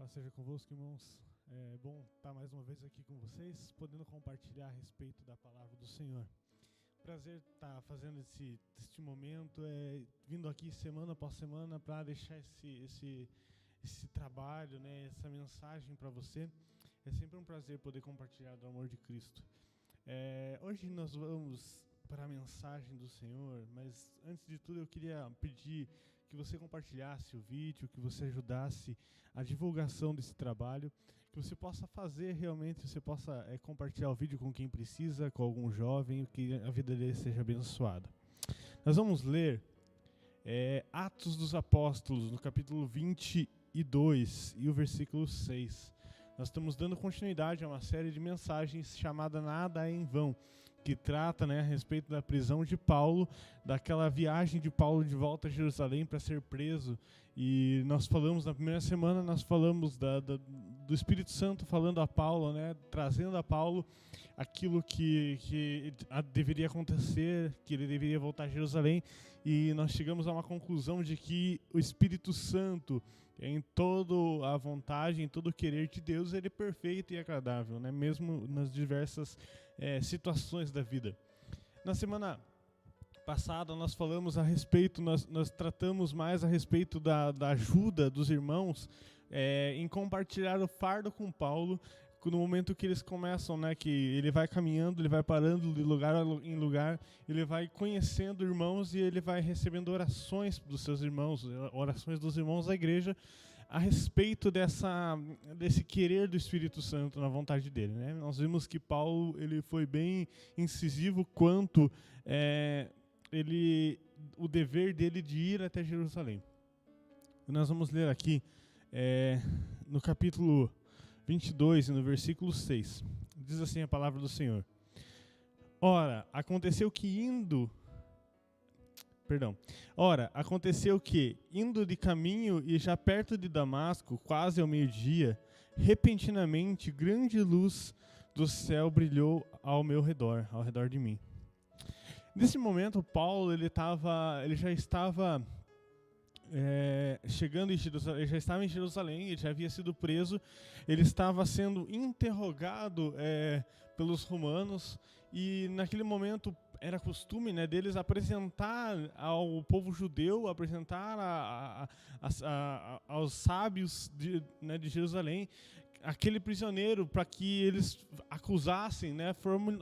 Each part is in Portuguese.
Paz seja convosco, irmãos. É bom estar mais uma vez aqui com vocês, podendo compartilhar a respeito da palavra do Senhor. Prazer estar fazendo este momento, vindo aqui semana após semana para deixar esse trabalho, né, essa mensagem para você. É sempre um prazer poder compartilhar do amor de Cristo. Hoje nós vamos para a mensagem do Senhor, mas antes de tudo eu queria pedir que você compartilhasse o vídeo, que você ajudasse a divulgação desse trabalho, que você possa fazer realmente, você possa compartilhar o vídeo com quem precisa, com algum jovem, que a vida dele seja abençoada. Nós vamos ler Atos dos Apóstolos, no capítulo 22 e o versículo 6. Nós estamos dando continuidade a uma série de mensagens chamada Nada é em Vão, que trata, a respeito da prisão de Paulo, daquela viagem de Paulo de volta a Jerusalém para ser preso. E nós falamos, na primeira semana, nós falamos do Espírito Santo falando a Paulo, trazendo a Paulo aquilo que deveria acontecer, que ele deveria voltar a Jerusalém. E nós chegamos a uma conclusão de que o Espírito Santo, em toda a vontade, em todo o querer de Deus, ele é perfeito e agradável, mesmo nas diversas situações da vida. Na semana passada nós falamos a respeito, nós tratamos mais a respeito da ajuda dos irmãos em compartilhar o fardo com Paulo, no momento que eles começam, que ele vai caminhando, ele vai parando de lugar em lugar, ele vai conhecendo irmãos e ele vai recebendo orações dos seus irmãos, orações dos irmãos da igreja, a respeito desse querer do Espírito Santo na vontade dele. Nós vimos que Paulo ele foi bem incisivo quanto o dever dele de ir até Jerusalém. E nós vamos ler aqui no capítulo 22 e no versículo 6, diz assim a palavra do Senhor. Ora, aconteceu que indo de caminho e já perto de Damasco, quase ao meio-dia, repentinamente grande luz do céu brilhou ao redor de mim. Nesse momento, Paulo ele já estava chegando em Jerusalém, ele já estava em Jerusalém, ele já havia sido preso, ele estava sendo interrogado pelos romanos, e naquele momento era costume deles apresentar ao povo judeu, apresentar aos sábios de Jerusalém aquele prisioneiro, para que eles acusassem,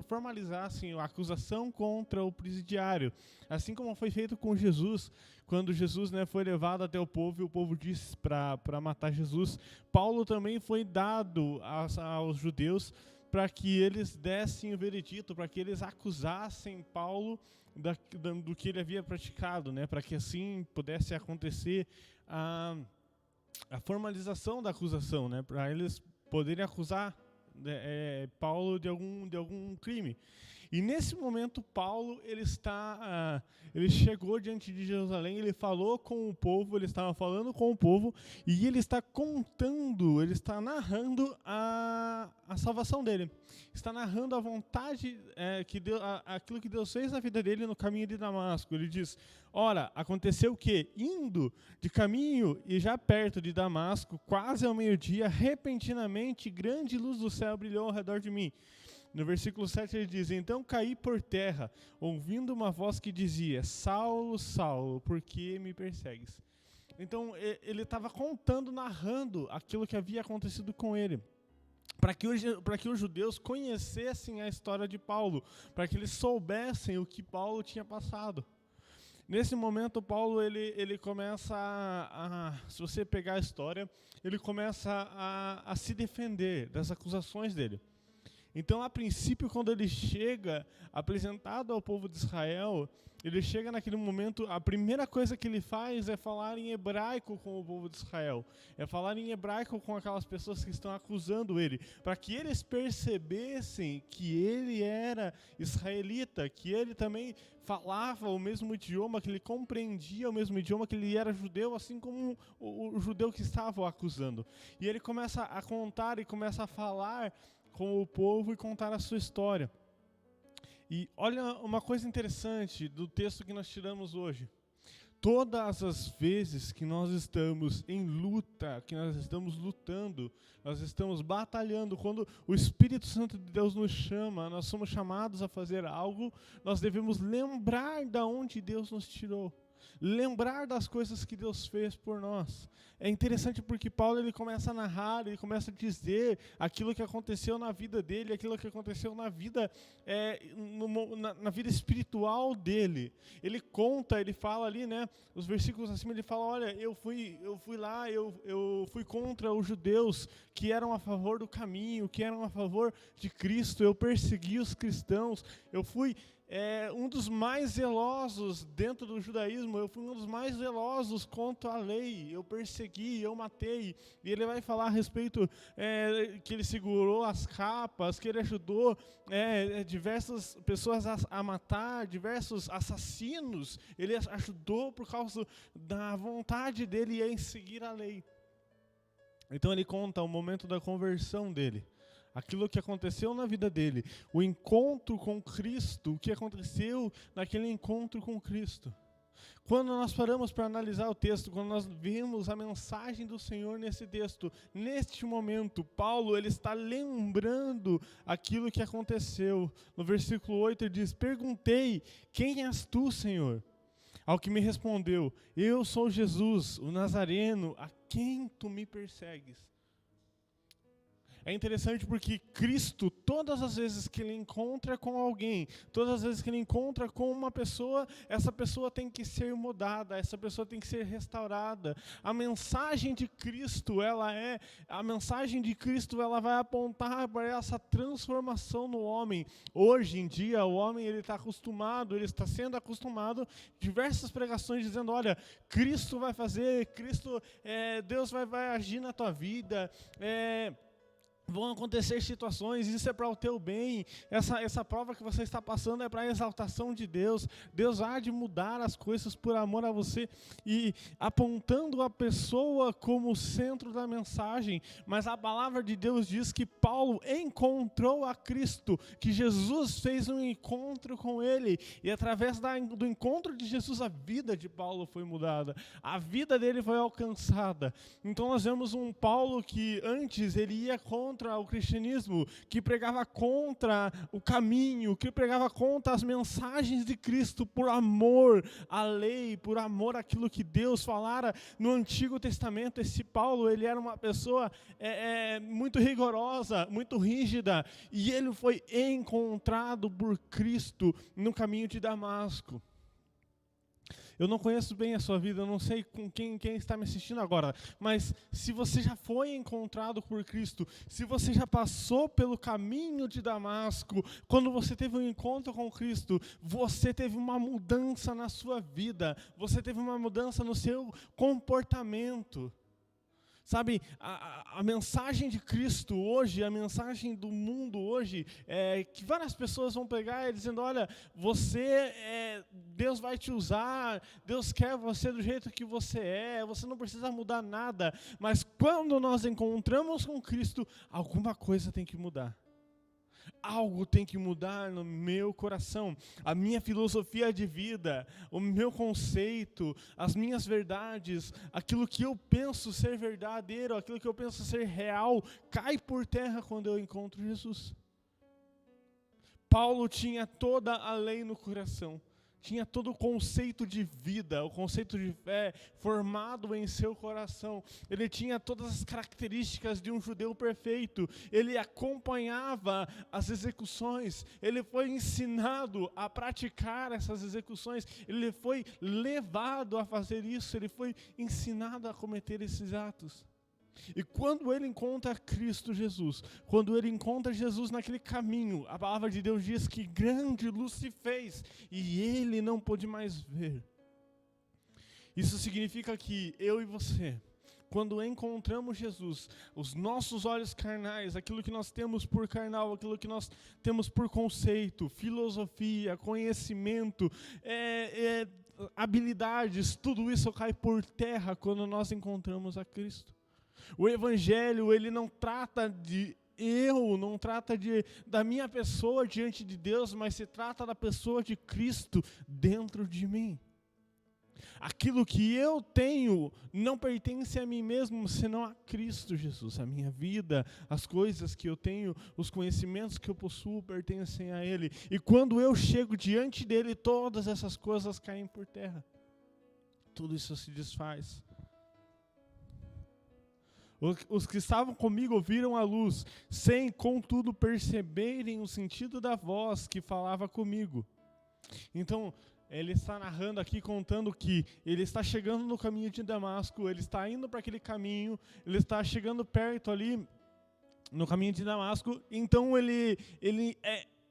formalizassem a acusação contra o presidiário, assim como foi feito com Jesus, quando Jesus foi levado até o povo e o povo disse para matar Jesus. Paulo também foi dado aos judeus para que eles dessem o veredito, para que eles acusassem Paulo do que ele havia praticado, para que assim pudesse acontecer a formalização da acusação, para eles poderem acusar Paulo de algum crime. E nesse momento Paulo ele chegou diante de Jerusalém, ele falou com o povo, ele estava falando com o povo e ele está narrando a salvação dele, está narrando a vontade que Deus, aquilo que Deus fez na vida dele no caminho de Damasco. Ele diz: ora, aconteceu que, indo de caminho e já perto de Damasco, quase ao meio-dia, repentinamente grande luz do céu brilhou ao redor de mim. No versículo 7 ele diz: então caí por terra, ouvindo uma voz que dizia: Saulo, Saulo, por que me persegues? Então ele estava narrando aquilo que havia acontecido com ele, para que os judeus conhecessem a história de Paulo, para que eles soubessem o que Paulo tinha passado. Nesse momento, Paulo ele começa se você pegar a história, ele começa a se defender das acusações dele. Então, a princípio, quando ele chega apresentado ao povo de Israel, ele chega naquele momento, a primeira coisa que ele faz é falar em hebraico com o povo de Israel, é falar em hebraico com aquelas pessoas que estão acusando ele, para que eles percebessem que ele era israelita, que ele também falava o mesmo idioma, que ele compreendia o mesmo idioma, que ele era judeu, assim como o judeu que estava o acusando. E ele começa a contar e começa a falar com o povo e contar a sua história. E olha uma coisa interessante do texto que nós tiramos hoje. todas as vezes que nós estamos em luta, que nós estamos lutando, nós estamos batalhando, quando o Espírito Santo de Deus nos chama, nós somos chamados a fazer algo, nós devemos lembrar de onde Deus nos tirou. Lembrar das coisas que Deus fez por nós. É interessante porque Paulo ele começa a narrar, ele começa a dizer aquilo que aconteceu na vida dele, aquilo que aconteceu na vida, na vida espiritual dele. Ele conta, ele fala ali, né, os versículos acima, ele fala, olha, eu fui lá, eu fui contra os judeus que eram a favor do caminho, que eram a favor de Cristo, eu persegui os cristãos, eu fui um dos mais zelosos dentro do judaísmo, eu fui um dos mais zelosos contra a lei, eu persegui, eu matei, e ele vai falar a respeito que ele segurou as capas, que ele ajudou diversas pessoas a matar, diversos assassinos, ele ajudou por causa da vontade dele em seguir a lei. Então ele conta o momento da conversão dele. Aquilo que aconteceu na vida dele, o encontro com Cristo, o que aconteceu naquele encontro com Cristo. Quando nós paramos para analisar o texto, quando nós vemos a mensagem do Senhor nesse texto, neste momento, Paulo ele está lembrando aquilo que aconteceu. No versículo 8 ele diz, perguntei, quem és tu, Senhor? Ao que me respondeu, eu sou Jesus, o Nazareno, a quem tu me persegues. É interessante porque Cristo, todas as vezes que ele encontra com alguém, todas as vezes que ele encontra com uma pessoa, essa pessoa tem que ser mudada, essa pessoa tem que ser restaurada. A mensagem de Cristo, ela vai apontar para essa transformação no homem. Hoje em dia, o homem ele está sendo acostumado, diversas pregações dizendo, olha, Cristo vai fazer, Deus vai agir na tua vida, vão acontecer situações, isso é para o teu bem, essa prova que você está passando é para a exaltação de Deus, Deus há de mudar as coisas por amor a você, e apontando a pessoa como centro da mensagem, mas a palavra de Deus diz que Paulo encontrou a Cristo, que Jesus fez um encontro com ele, e através do encontro de Jesus, a vida de Paulo foi mudada, a vida dele foi alcançada. Então nós vemos um Paulo que antes ele ia contra o cristianismo, que pregava contra o caminho, que pregava contra as mensagens de Cristo por amor à lei, por amor àquilo que Deus falara no Antigo Testamento. Esse Paulo, ele era uma pessoa muito rigorosa, muito rígida, e ele foi encontrado por Cristo no caminho de Damasco. Eu não conheço bem a sua vida, eu não sei com quem está me assistindo agora, mas se você já foi encontrado por Cristo, se você já passou pelo caminho de Damasco, quando você teve um encontro com Cristo, você teve uma mudança na sua vida, você teve uma mudança no seu comportamento. Sabe, a mensagem de Cristo hoje, a mensagem do mundo hoje, que várias pessoas vão pegar dizendo, olha, Deus vai te usar, Deus quer você do jeito que você não precisa mudar nada. Mas quando nós encontramos com Cristo, alguma coisa tem que mudar. Algo tem que mudar no meu coração, a minha filosofia de vida, o meu conceito, as minhas verdades, aquilo que eu penso ser verdadeiro, aquilo que eu penso ser real, cai por terra quando eu encontro Jesus. Paulo tinha toda a lei no coração. Tinha todo o conceito de vida, o conceito de fé formado em seu coração. Ele tinha todas as características de um judeu perfeito. Ele acompanhava as execuções. Ele foi ensinado a praticar essas execuções. Ele foi levado a fazer isso. Ele foi ensinado a cometer esses atos. E quando ele encontra Cristo Jesus, quando ele encontra Jesus naquele caminho, a palavra de Deus diz que grande luz se fez e ele não pôde mais ver. Isso significa que eu e você, quando encontramos Jesus, os nossos olhos carnais, aquilo que nós temos por carnal, aquilo que nós temos por conceito, filosofia, conhecimento, habilidades, tudo isso cai por terra quando nós encontramos a Cristo. O Evangelho, ele não trata da minha pessoa diante de Deus, mas se trata da pessoa de Cristo dentro de mim. Aquilo que eu tenho não pertence a mim mesmo, senão a Cristo Jesus. A minha vida, as coisas que eu tenho, os conhecimentos que eu possuo pertencem a Ele. E quando eu chego diante dEle, todas essas coisas caem por terra. Tudo isso se desfaz. Os que estavam comigo ouviram a luz, sem, contudo, perceberem o sentido da voz que falava comigo. Então, ele está narrando aqui, contando que ele está chegando no caminho de Damasco, ele está indo para aquele caminho, ele está chegando perto ali, no caminho de Damasco, então ele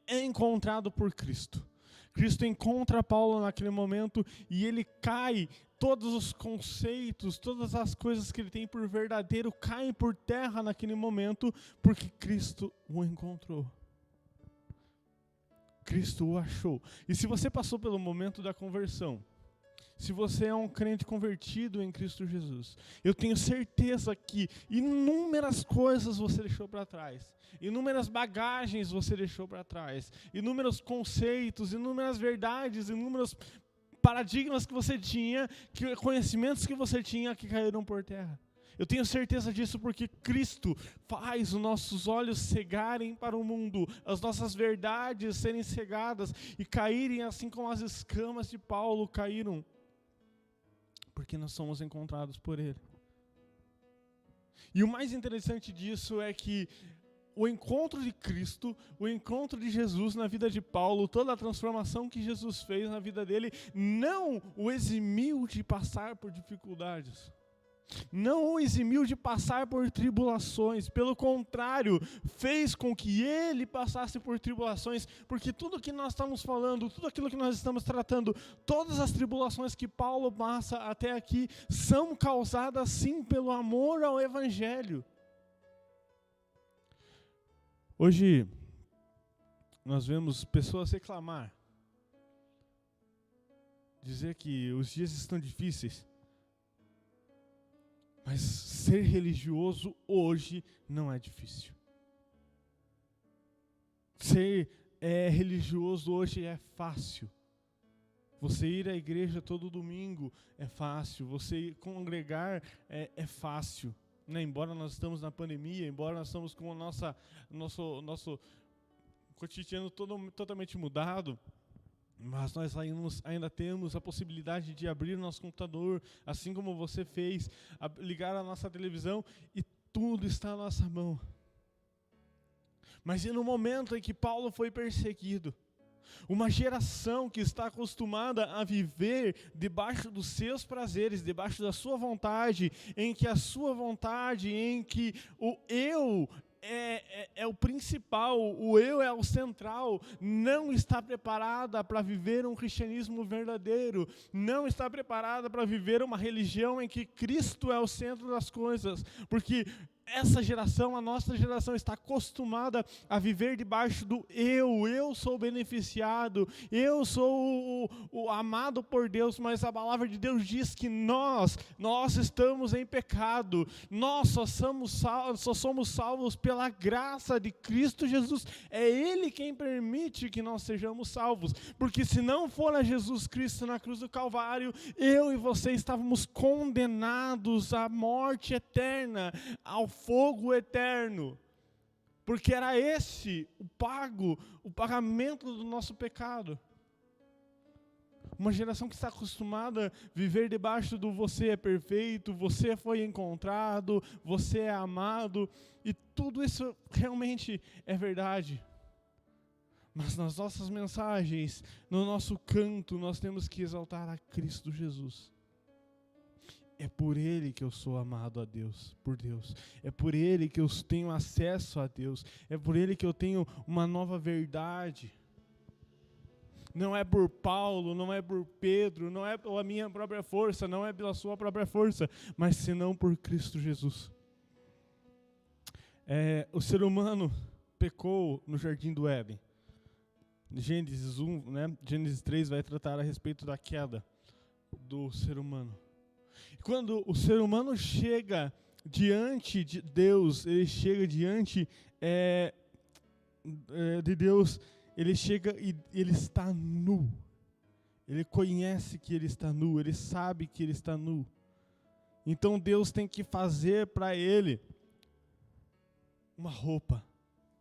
é encontrado por Cristo. Cristo encontra Paulo naquele momento e ele cai, todos os conceitos, todas as coisas que ele tem por verdadeiro caem por terra naquele momento, porque Cristo o encontrou. Cristo o achou. E se você passou pelo momento da conversão, se você é um crente convertido em Cristo Jesus, eu tenho certeza que inúmeras coisas você deixou para trás, inúmeras bagagens você deixou para trás, inúmeros conceitos, inúmeras verdades, inúmeros paradigmas que você tinha, conhecimentos que você tinha que caíram por terra. Eu tenho certeza disso porque Cristo faz os nossos olhos cegarem para o mundo, as nossas verdades serem cegadas e caírem assim como as escamas de Paulo caíram, porque nós somos encontrados por Ele. E o mais interessante disso é que o encontro de Cristo, o encontro de Jesus na vida de Paulo, toda a transformação que Jesus fez na vida dele, não o eximiu de passar por dificuldades. Não o eximiu de passar por tribulações, pelo contrário, fez com que ele passasse por tribulações, porque tudo que nós estamos falando, tudo aquilo que nós estamos tratando, todas as tribulações que Paulo passa até aqui, são causadas sim pelo amor ao Evangelho. Hoje, nós vemos pessoas reclamar, dizer que os dias estão difíceis, mas ser religioso hoje não é difícil. Ser religioso hoje é fácil. Você ir à igreja todo domingo é fácil. Você congregar é fácil. Né? Embora nós estamos na pandemia, embora nós estamos com o nosso cotidiano totalmente mudado, mas nós ainda temos a possibilidade de abrir nosso computador, assim como você fez, ligar a nossa televisão e tudo está na nossa mão. Mas e no momento em que Paulo foi perseguido, uma geração que está acostumada a viver debaixo dos seus prazeres, debaixo da sua vontade, em que a sua vontade, em que o eu é o principal, o eu é o central, não está preparada para viver um cristianismo verdadeiro, não está preparada para viver uma religião em que Cristo é o centro das coisas, porque essa geração, a nossa geração, está acostumada a viver debaixo do eu sou beneficiado, eu sou o amado por Deus, mas a palavra de Deus diz que nós estamos em pecado, nós só somos salvos pela graça de Cristo Jesus, é Ele quem permite que nós sejamos salvos, porque se não for a Jesus Cristo na cruz do Calvário, eu e você estávamos condenados à morte eterna, ao fogo eterno, porque era esse o pagamento do nosso pecado. Uma geração que está acostumada a viver debaixo do você é perfeito, você foi encontrado, você é amado, e tudo isso realmente é verdade. Mas nas nossas mensagens, no nosso canto, nós temos que exaltar a Cristo Jesus. É por Ele que eu sou amado por Deus. É por Ele que eu tenho acesso a Deus. É por Ele que eu tenho uma nova verdade. Não é por Paulo, não é por Pedro, não é pela minha própria força, não é pela sua própria força, mas senão por Cristo Jesus. O ser humano pecou no Jardim do Éden. Gênesis 1, né? Gênesis 3 vai tratar a respeito da queda do ser humano. Quando o ser humano chega diante de Deus, ele chega diante de Deus, ele chega e ele está nu. Ele conhece que ele está nu, ele sabe que ele está nu. Então Deus tem que fazer para ele uma roupa.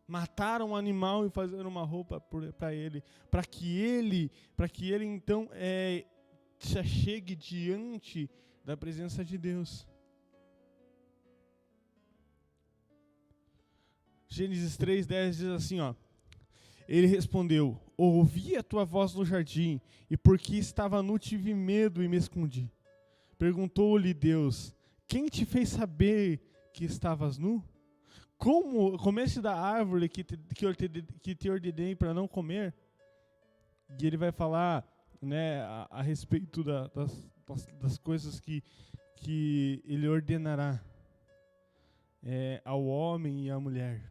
Matar um animal e fazer uma roupa para ele, para que ele então se achegue diante da presença de Deus. Gênesis 3:10 diz assim, ele respondeu: ouvi a tua voz no jardim, e porque estava nu tive medo e me escondi. Perguntou-lhe Deus: quem te fez saber que estavas nu? Como comeste da árvore que te ordenei para não comer? E ele vai falar, né, a respeito das coisas que ele ordenará ao homem e à mulher.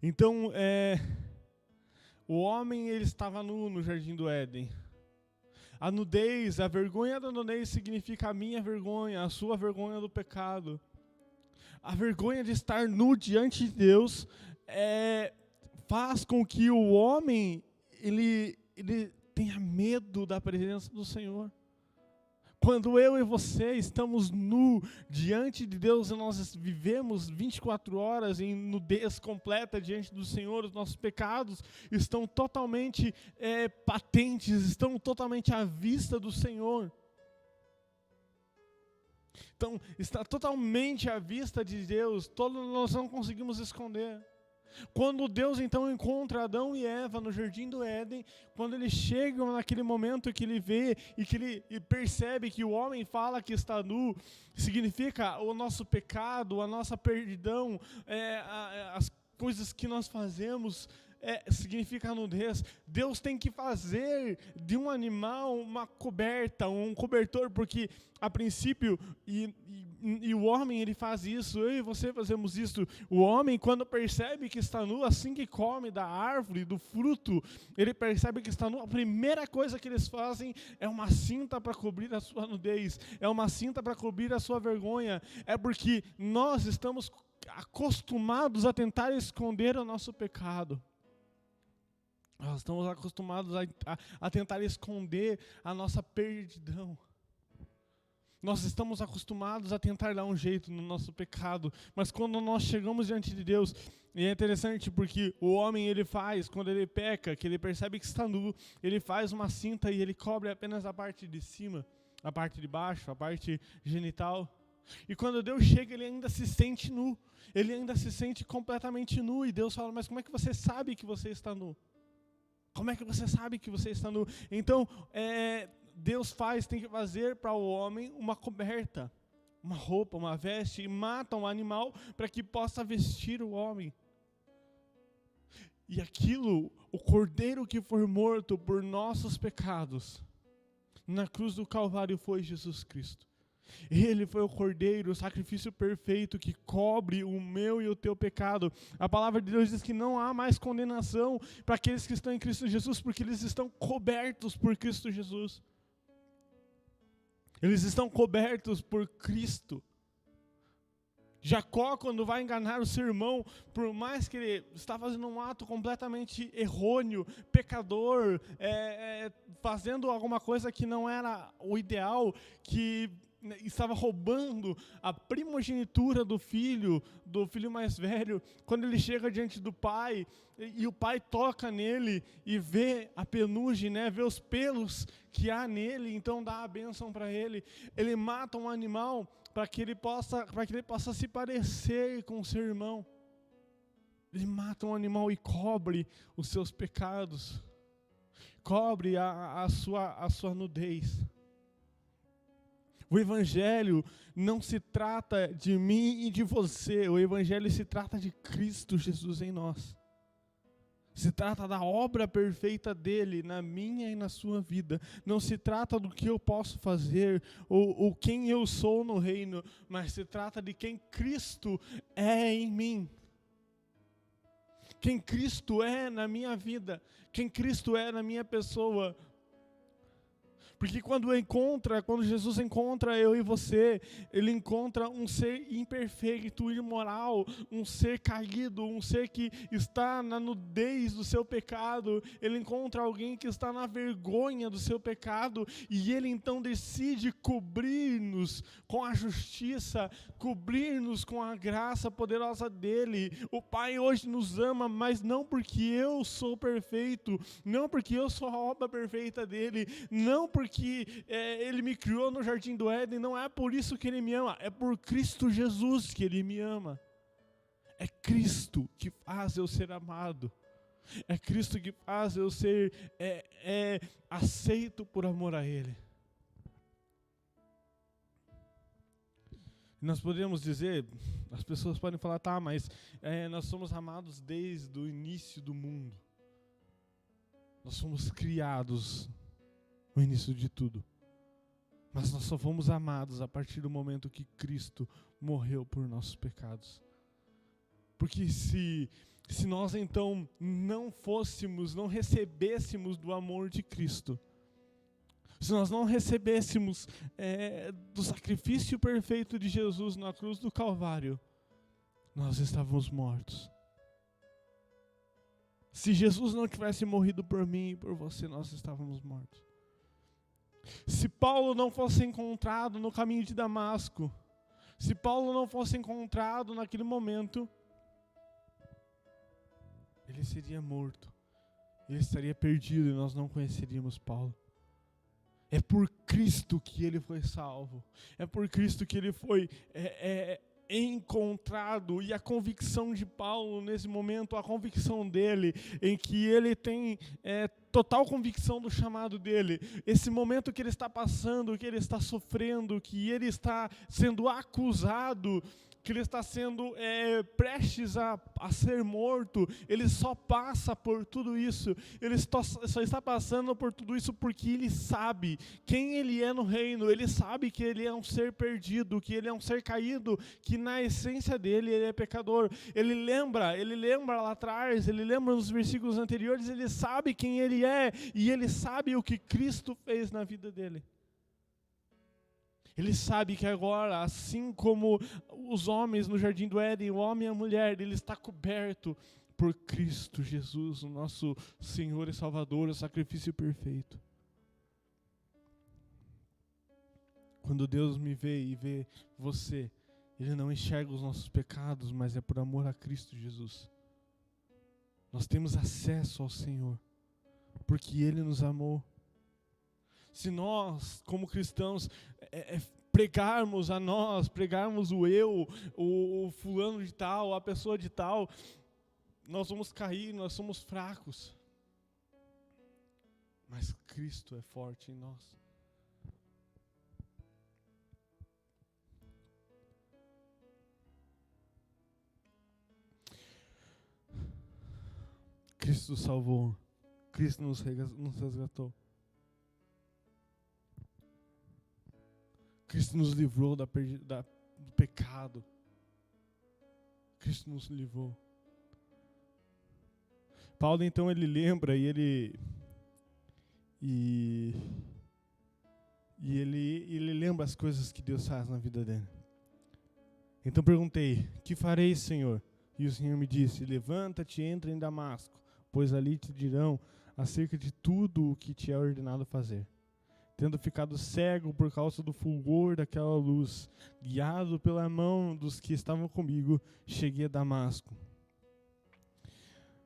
Então, o homem ele estava nu no jardim do Éden. A nudez, a vergonha da nudez significa a minha vergonha, a sua vergonha do pecado. A vergonha de estar nu diante de Deus faz com que o homem ele tenha medo da presença do Senhor. Quando eu e você estamos nu diante de Deus e nós vivemos 24 horas em nudez completa diante do Senhor, os nossos pecados estão totalmente patentes, estão totalmente à vista do Senhor. Então, está totalmente à vista de Deus, nós não conseguimos esconder. Quando Deus então encontra Adão e Eva no jardim do Éden, quando eles chegam naquele momento que ele vê e que ele percebe que o homem fala que está nu, significa o nosso pecado, a nossa perdidão, as coisas que nós fazemos, significa a nudez. Deus tem que fazer de um animal uma coberta, um cobertor, porque a princípio, e o homem ele faz isso, eu e você fazemos isso. O homem, quando percebe que está nu, assim que come da árvore, do fruto, ele percebe que está nu, a primeira coisa que eles fazem é uma cinta para cobrir a sua nudez, é uma cinta para cobrir a sua vergonha, é porque nós estamos acostumados a tentar esconder o nosso pecado. Nós estamos acostumados a tentar esconder a nossa perdidão. Nós estamos acostumados a tentar dar um jeito no nosso pecado, mas quando nós chegamos diante de Deus, e é interessante porque o homem ele faz, quando ele peca, que ele percebe que está nu, ele faz uma cinta e ele cobre apenas a parte de cima, a parte de baixo, a parte genital. E quando Deus chega, ele ainda se sente nu, ele ainda se sente completamente nu, e Deus fala: mas como é que você sabe que você está nu? Como é que você sabe que você está nu? Então, Deus tem que fazer para o homem uma coberta, uma roupa, uma veste, e mata um animal para que possa vestir o homem. E aquilo, o cordeiro que foi morto por nossos pecados, na cruz do Calvário foi Jesus Cristo. Ele foi o cordeiro, o sacrifício perfeito que cobre o meu e o teu pecado. A palavra de Deus diz que não há mais condenação para aqueles que estão em Cristo Jesus, porque eles estão cobertos por Cristo Jesus. Eles estão cobertos por Cristo. Jacó, quando vai enganar o seu irmão, por mais que ele está fazendo um ato completamente errôneo, pecador, fazendo alguma coisa que não era o ideal, que estava roubando a primogenitura do filho mais velho, quando ele chega diante do pai, e o pai toca nele e vê a penugem, né, vê os pelos que há nele, então dá a bênção para ele. Ele mata um animal para que ele possa se parecer com o seu irmão. Ele mata um animal e cobre os seus pecados, cobre a sua nudez. O Evangelho não se trata de mim e de você. O Evangelho se trata de Cristo Jesus em nós. Se trata da obra perfeita dele na minha e na sua vida. Não se trata do que eu posso fazer ou quem eu sou no reino, mas se trata de quem Cristo é em mim. Quem Cristo é na minha vida. Quem Cristo é na minha pessoa. Porque quando Jesus encontra eu e você, ele encontra um ser imperfeito, imoral, um ser caído, um ser que está na nudez do seu pecado. Ele encontra alguém que está na vergonha do seu pecado, e ele então decide cobrir-nos com a justiça, cobrir-nos com a graça poderosa dele. O Pai hoje nos ama, mas não porque eu sou perfeito, não porque eu sou a obra perfeita dele, não porque ele me criou no Jardim do Éden, não é por isso que ele me ama, é por Cristo Jesus que ele me ama. É Cristo que faz eu ser amado, é Cristo que faz eu ser aceito por amor a ele. Nós podemos dizer, as pessoas podem falar, tá, mas nós somos amados desde o início do mundo. Nós fomos criados no início de tudo. Mas nós só fomos amados a partir do momento que Cristo morreu por nossos pecados. Porque se nós então não recebêssemos do amor de Cristo, se nós não recebêssemos do sacrifício perfeito de Jesus na cruz do Calvário, nós estávamos mortos. Se Jesus não tivesse morrido por mim e por você, nós estávamos mortos. Se Paulo não fosse encontrado no caminho de Damasco, se Paulo não fosse encontrado naquele momento, ele seria morto, ele estaria perdido e nós não conheceríamos Paulo. É por Cristo que ele foi salvo. É por Cristo que ele foi encontrado. E a convicção de Paulo nesse momento, a convicção dele, em que ele tem total convicção do chamado dele. Esse momento que ele está passando, que ele está sofrendo, que ele está sendo acusado, que ele está sendo prestes a ser morto, ele só passa por tudo isso, ele só está passando por tudo isso porque ele sabe quem ele é no reino, ele sabe que ele é um ser perdido, que ele é um ser caído, que na essência dele ele é pecador. Ele lembra lá atrás, ele lembra nos versículos anteriores, ele sabe quem ele é, e ele sabe o que Cristo fez na vida dele. Ele sabe que agora, assim como os homens no Jardim do Éden, o homem e a mulher, ele está coberto por Cristo Jesus, o nosso Senhor e Salvador, o sacrifício perfeito. Quando Deus me vê e vê você, Ele não enxerga os nossos pecados, mas é por amor a Cristo Jesus. Nós temos acesso ao Senhor, porque Ele nos amou. Se nós, como cristãos, pregarmos o eu, o fulano de tal, a pessoa de tal, nós vamos cair, nós somos fracos. Mas Cristo é forte em nós. Cristo nos salvou, Cristo nos resgatou. Cristo nos livrou do pecado. Cristo nos livrou. Paulo então ele lembra e ele lembra as coisas que Deus faz na vida dele. Então perguntei: que farei, Senhor? E o Senhor me disse: levanta-te e entra em Damasco, pois ali te dirão acerca de tudo o que te é ordenado fazer. Tendo ficado cego por causa do fulgor daquela luz, guiado pela mão dos que estavam comigo, cheguei a Damasco.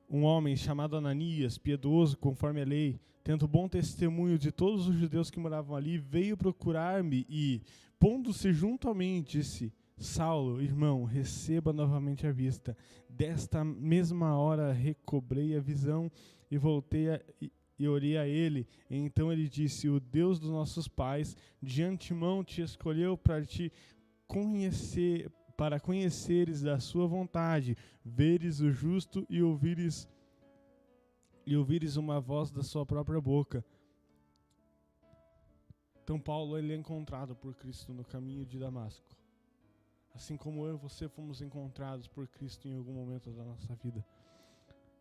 Um homem chamado Ananias, piedoso conforme a lei, tendo bom testemunho de todos os judeus que moravam ali, veio procurar-me e, pondo-se junto a mim, disse: Saulo, irmão, receba novamente a vista. Desta mesma hora recobrei a visão e voltei e orei a ele. E então ele disse: o Deus dos nossos pais de antemão te escolheu para te conhecer, para conheceres da sua vontade, veres o justo e ouvires uma voz da sua própria boca. Então Paulo ele é encontrado por Cristo no caminho de Damasco. Assim como eu e você fomos encontrados por Cristo em algum momento da nossa vida.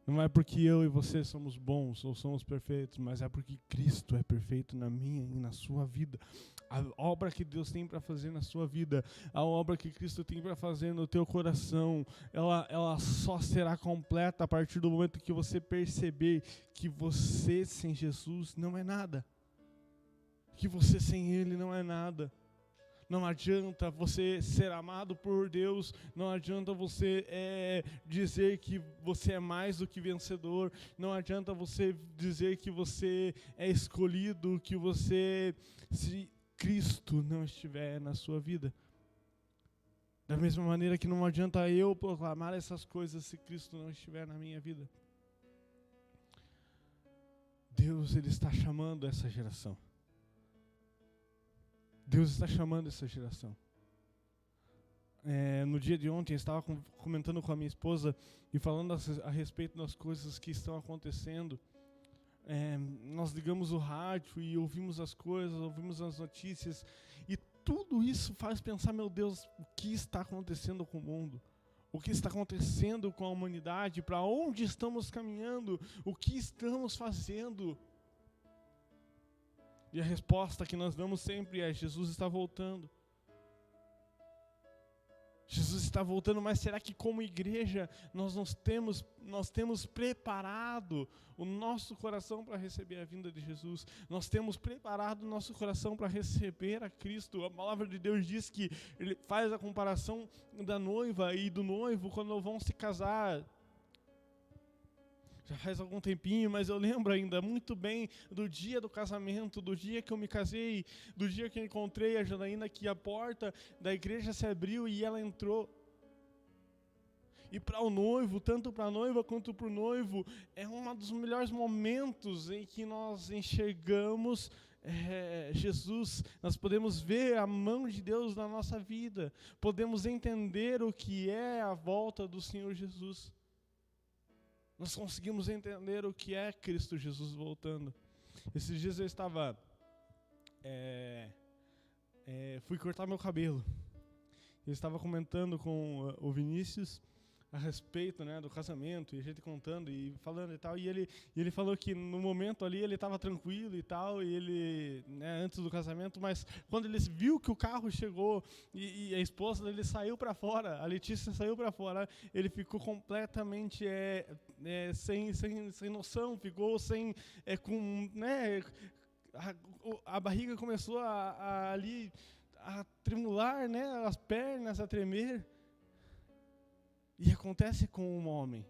Não é porque eu e você somos bons ou somos perfeitos, mas é porque Cristo é perfeito na minha e na sua vida. A obra que Deus tem para fazer na sua vida, a obra que Cristo tem para fazer no teu coração, ela só será completa a partir do momento que você perceber que você sem Jesus não é nada. Que você sem Ele não é nada. Não adianta você ser amado por Deus, não adianta você dizer que você é mais do que vencedor, não adianta você dizer que você é escolhido, que você, se Cristo não estiver na sua vida. Da mesma maneira que não adianta eu proclamar essas coisas se Cristo não estiver na minha vida. Deus, Ele está chamando essa geração. Deus está chamando essa geração. No dia de ontem, eu estava comentando com a minha esposa e falando a respeito das coisas que estão acontecendo. Nós ligamos o rádio e ouvimos as coisas, ouvimos as notícias, e tudo isso faz pensar, meu Deus, o que está acontecendo com o mundo? O que está acontecendo com a humanidade? Para onde estamos caminhando? O que estamos fazendo? E a resposta que nós damos sempre é: Jesus está voltando. Jesus está voltando, mas será que como igreja nós temos preparado o nosso coração para receber a vinda de Jesus? Nós temos preparado o nosso coração para receber a Cristo? A palavra de Deus diz que Ele faz a comparação da noiva e do noivo quando vão se casar. Já faz algum tempinho, mas eu lembro ainda muito bem do dia do casamento, do dia que eu me casei, do dia que eu encontrei a Janaína, que a porta da igreja se abriu e ela entrou. E para o noivo, tanto para a noiva quanto para o noivo, é um dos melhores momentos em que nós enxergamos Jesus. Nós podemos ver a mão de Deus na nossa vida, podemos entender o que é a volta do Senhor Jesus. Nós conseguimos entender o que é Cristo Jesus voltando. Esses dias eu estava... fui cortar meu cabelo. Eu estava comentando com o Vinícius a respeito, né, do casamento, e a gente contando e falando e tal. E ele falou que no momento ali ele estava tranquilo e tal, e ele, né, antes do casamento, mas quando ele viu que o carro chegou e a esposa dele saiu para fora, a Letícia saiu para fora, ele ficou completamente sem noção, ficou sem, a barriga começou a tremular, né, as pernas a tremer. E acontece com um homem.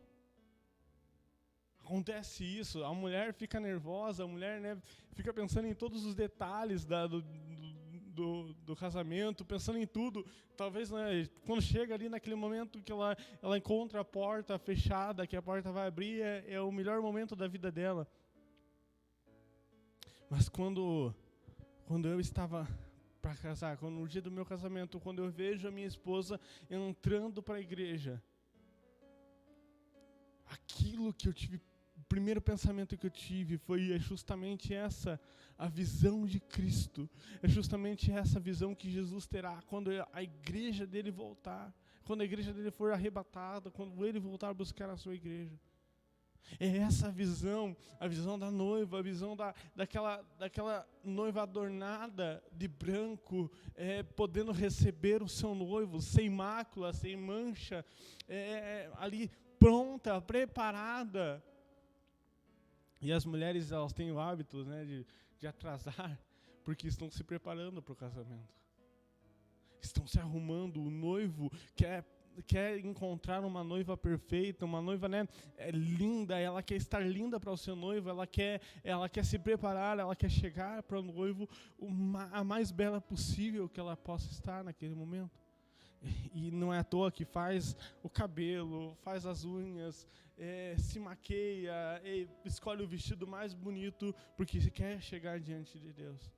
Acontece isso, a mulher fica nervosa, a mulher, né, fica pensando em todos os detalhes do casamento, pensando em tudo. Talvez, né, quando chega ali naquele momento que ela encontra a porta fechada, que a porta vai abrir, é o melhor momento da vida dela. Mas quando eu estava para casar, no dia do meu casamento, quando eu vejo a minha esposa entrando para a igreja, aquilo que eu tive, o primeiro pensamento que eu tive foi justamente essa, a visão de Cristo. É justamente essa visão que Jesus terá quando a igreja dele voltar, quando a igreja dele for arrebatada, quando ele voltar a buscar a sua igreja. É essa visão, a visão da noiva, a visão daquela noiva adornada de branco, podendo receber o seu noivo, sem mácula, sem mancha, ali pronta, preparada. E as mulheres, elas têm o hábito, né, de atrasar, porque estão se preparando para o casamento. Estão se arrumando, o noivo quer encontrar uma noiva perfeita, uma noiva, né, linda, ela quer estar linda para o seu noivo, ela quer se preparar, ela quer chegar para o noivo a mais bela possível que ela possa estar naquele momento. E não é à toa que faz o cabelo, faz as unhas, se maqueia, escolhe o vestido mais bonito, porque quer chegar diante de Deus,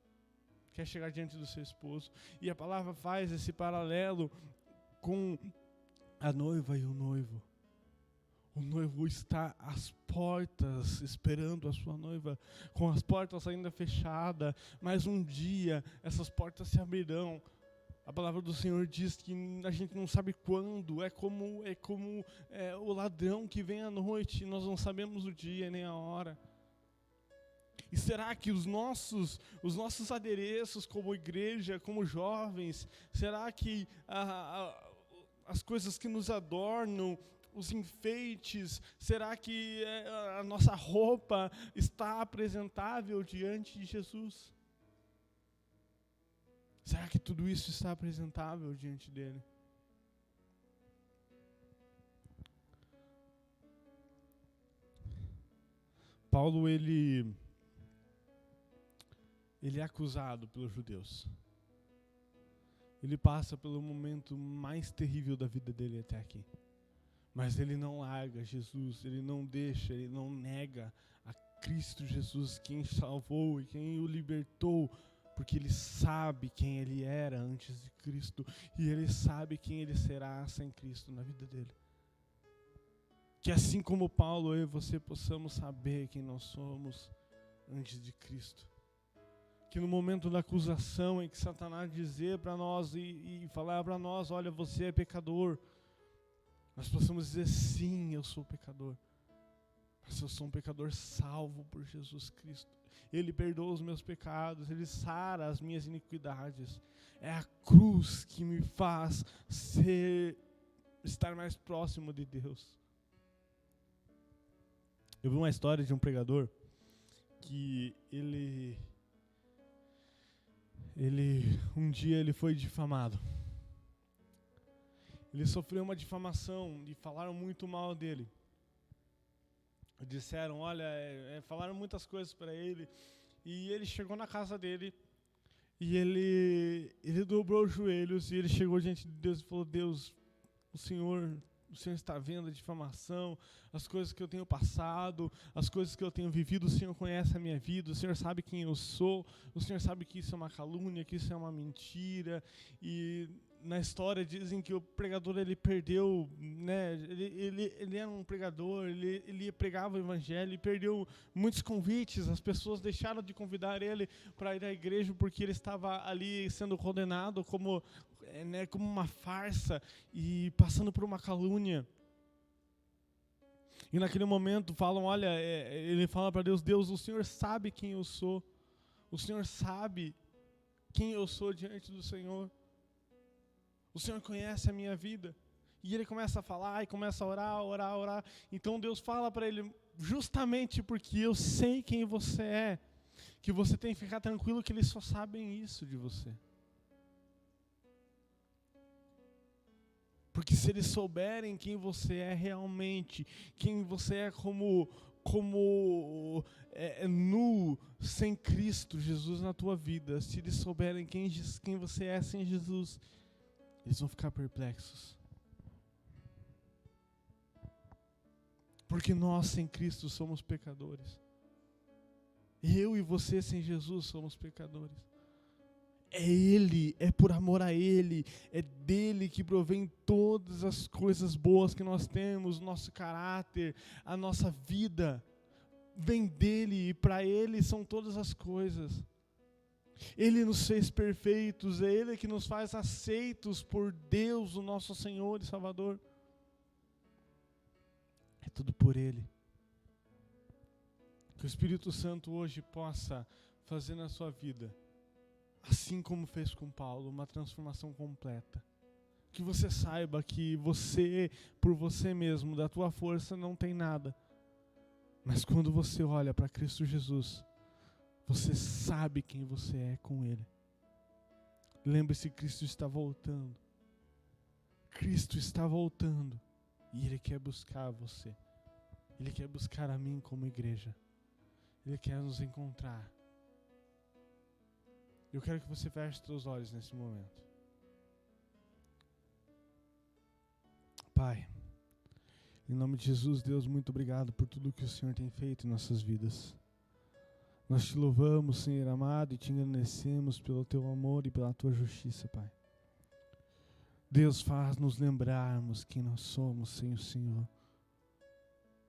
quer chegar diante do seu esposo. E a palavra faz esse paralelo com a noiva e o noivo. O noivo está às portas, esperando a sua noiva, com as portas ainda fechadas, mas um dia essas portas se abrirão. A palavra do Senhor diz que a gente não sabe quando, é como o ladrão que vem à noite, nós não sabemos o dia nem a hora. E será que os nossos adereços como igreja, como jovens, será que as coisas que nos adornam, os enfeites, será que a nossa roupa está apresentável diante de Jesus? Será que tudo isso está apresentável diante dele? Paulo, ele é acusado pelos judeus. Ele passa pelo momento mais terrível da vida dele até aqui. Mas ele não larga Jesus, ele não deixa, ele não nega a Cristo Jesus, quem salvou e quem o libertou, porque ele sabe quem ele era antes de Cristo e ele sabe quem ele será sem Cristo na vida dele. Que assim como Paulo, eu e você possamos saber quem nós somos antes de Cristo. Que no momento da acusação em que Satanás dizer para nós e falar para nós, olha, você é pecador, nós possamos dizer, sim, eu sou pecador. Mas eu sou um pecador salvo por Jesus Cristo. Ele perdoa os meus pecados, Ele sara as minhas iniquidades. É a cruz que me faz estar mais próximo de Deus. Eu vi uma história de um pregador que ele um dia ele foi difamado. Ele sofreu uma difamação e falaram muito mal dele. Disseram, olha, falaram muitas coisas para ele. E ele chegou na casa dele e ele dobrou os joelhos e ele chegou diante de Deus e falou, Deus, o Senhor está vendo a difamação, as coisas que eu tenho passado, as coisas que eu tenho vivido, o Senhor conhece a minha vida, o Senhor sabe quem eu sou, o Senhor sabe que isso é uma calúnia, que isso é uma mentira. E na história dizem que o pregador ele perdeu, né? Ele era um pregador, ele pregava o evangelho e perdeu muitos convites. As pessoas deixaram de convidar ele para ir à igreja porque ele estava ali sendo condenado como uma farsa e passando por uma calúnia. E naquele momento falam, olha, ele fala para Deus, Deus, o Senhor sabe quem eu sou, o Senhor sabe quem eu sou diante do Senhor. O Senhor conhece a minha vida. E ele começa a falar e começa a orar. Então Deus fala para ele, justamente porque eu sei quem você é, que você tem que ficar tranquilo que eles só sabem isso de você. Porque se eles souberem quem você é realmente, quem você é como nu, sem Cristo Jesus na tua vida, se eles souberem quem você é sem Jesus, eles vão ficar perplexos. Porque nós sem Cristo somos pecadores. Eu e você sem Jesus somos pecadores. É Ele, é por amor a Ele, é dele que provém todas as coisas boas que nós temos, nosso caráter, a nossa vida. Vem dele e para Ele são todas as coisas. Ele nos fez perfeitos, é Ele que nos faz aceitos por Deus, o nosso Senhor e Salvador. É tudo por Ele. Que o Espírito Santo hoje possa fazer na sua vida, assim como fez com Paulo, uma transformação completa. Que você saiba que você, por você mesmo, da tua força, não tem nada. Mas quando você olha para Cristo Jesus, você sabe quem você é com Ele. Lembre-se, Cristo está voltando. Cristo está voltando. E Ele quer buscar você. Ele quer buscar a mim como igreja. Ele quer nos encontrar. Eu quero que você feche os seus olhos nesse momento. Pai, em nome de Jesus, Deus, muito obrigado por tudo que o Senhor tem feito em nossas vidas. Nós te louvamos, Senhor amado, e te engrandecemos pelo teu amor e pela tua justiça, Pai. Deus, faz-nos lembrarmos quem nós somos sem o Senhor.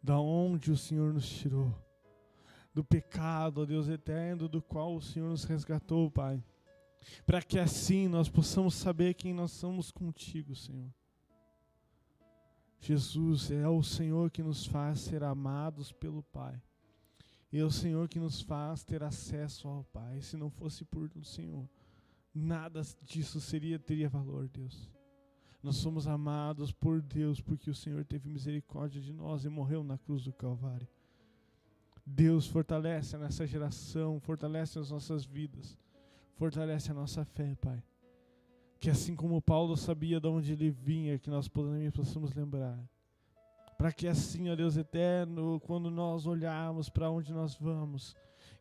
Da onde o Senhor nos tirou. Do pecado, ó Deus eterno, do qual o Senhor nos resgatou, Pai. para que assim nós possamos saber quem nós somos contigo, Senhor. Jesus, é o Senhor que nos faz ser amados pelo Pai. E é o Senhor que nos faz ter acesso ao Pai. Se não fosse por o Senhor, nada disso teria valor, Deus. Nós somos amados por Deus porque o Senhor teve misericórdia de nós e morreu na cruz do Calvário. Deus, fortalece nessa geração, fortalece as nossas vidas, fortalece a nossa fé, Pai. Que assim como Paulo sabia de onde ele vinha, que nós possamos lembrar. Para que assim, ó Deus eterno, quando nós olharmos para onde nós vamos,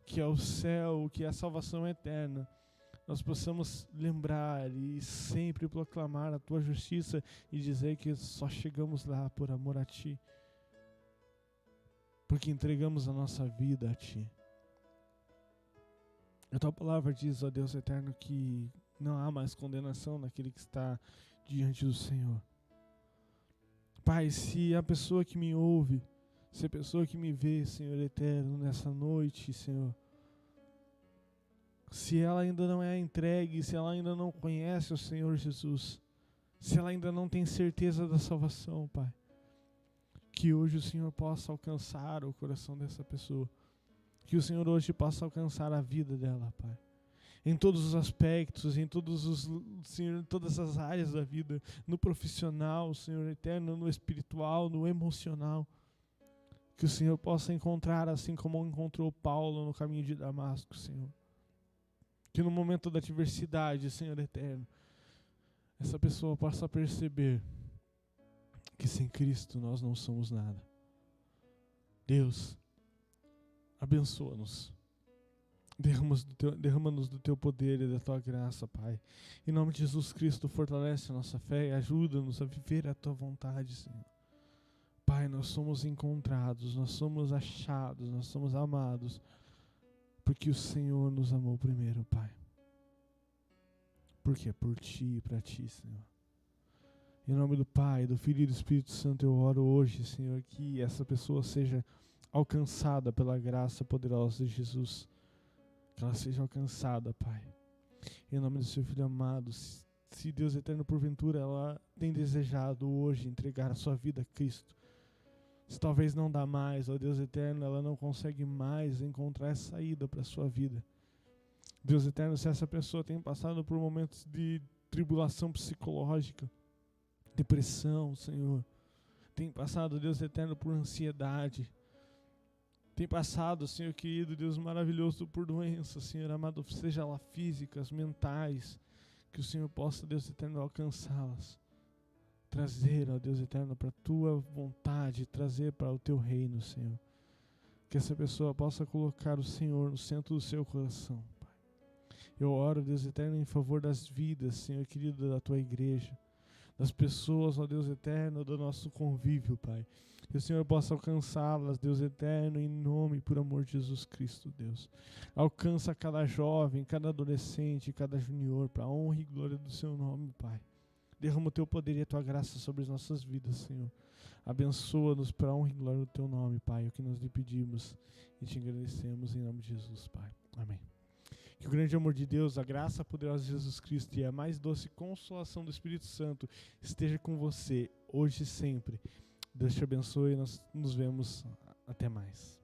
que é o céu, que é a salvação eterna, nós possamos lembrar e sempre proclamar a Tua justiça e dizer que só chegamos lá por amor a Ti. Porque entregamos a nossa vida a Ti. A Tua palavra diz, ó Deus eterno, que não há mais condenação naquele que está diante do Senhor. Pai, se a pessoa que me ouve, se a pessoa que me vê, Senhor eterno, nessa noite, Senhor, se ela ainda não é entregue, se ela ainda não conhece o Senhor Jesus, se ela ainda não tem certeza da salvação, Pai, que hoje o Senhor possa alcançar o coração dessa pessoa, que o Senhor hoje possa alcançar a vida dela, Pai. Em todos os aspectos, em Senhor, todas as áreas da vida, no profissional, Senhor eterno, no espiritual, no emocional, que o Senhor possa encontrar assim como encontrou Paulo no caminho de Damasco, Senhor. Que no momento da adversidade, Senhor eterno, essa pessoa possa perceber que sem Cristo nós não somos nada. Deus, abençoa-nos. Derrama-nos do Teu poder e da Tua graça, Pai. Em nome de Jesus Cristo, fortalece a nossa fé e ajuda-nos a viver a Tua vontade, Senhor. Pai, nós somos encontrados, nós somos achados, nós somos amados, porque o Senhor nos amou primeiro, Pai. Porque é por Ti e para Ti, Senhor. Em nome do Pai, do Filho e do Espírito Santo, eu oro hoje, Senhor, que essa pessoa seja alcançada pela graça poderosa de Jesus. Que ela seja alcançada, Pai. Em nome do Seu Filho amado, se Deus eterno, porventura, ela tem desejado hoje entregar a sua vida a Cristo. Se talvez não dá mais, ó Deus eterno, ela não consegue mais encontrar saída para a sua vida. Deus eterno, se essa pessoa tem passado por momentos de tribulação psicológica, depressão, Senhor, tem passado, Deus eterno, por ansiedade, tem passado, Senhor querido, Deus maravilhoso, por doenças, Senhor amado, seja lá físicas, mentais, que o Senhor possa, Deus eterno, alcançá-las. Trazer, ó Deus eterno, para a Tua vontade, trazer para o Teu reino, Senhor. Que essa pessoa possa colocar o Senhor no centro do seu coração, Pai. Eu oro, Deus eterno, em favor das vidas, Senhor querido, da Tua igreja, das pessoas, ó Deus eterno, do nosso convívio, Pai. Que o Senhor possa alcançá-las, Deus eterno, em nome e por amor de Jesus Cristo, Deus. Alcança cada jovem, cada adolescente, cada junior, para a honra e glória do Seu nome, Pai. Derrama o Teu poder e a Tua graça sobre as nossas vidas, Senhor. Abençoa-nos para a honra e glória do Teu nome, Pai. É o que nós lhe pedimos e te agradecemos em nome de Jesus, Pai. Amém. Que o grande amor de Deus, a graça poderosa de Jesus Cristo e a mais doce consolação do Espírito Santo esteja com você, hoje e sempre. Deus te abençoe e nós nos vemos até mais.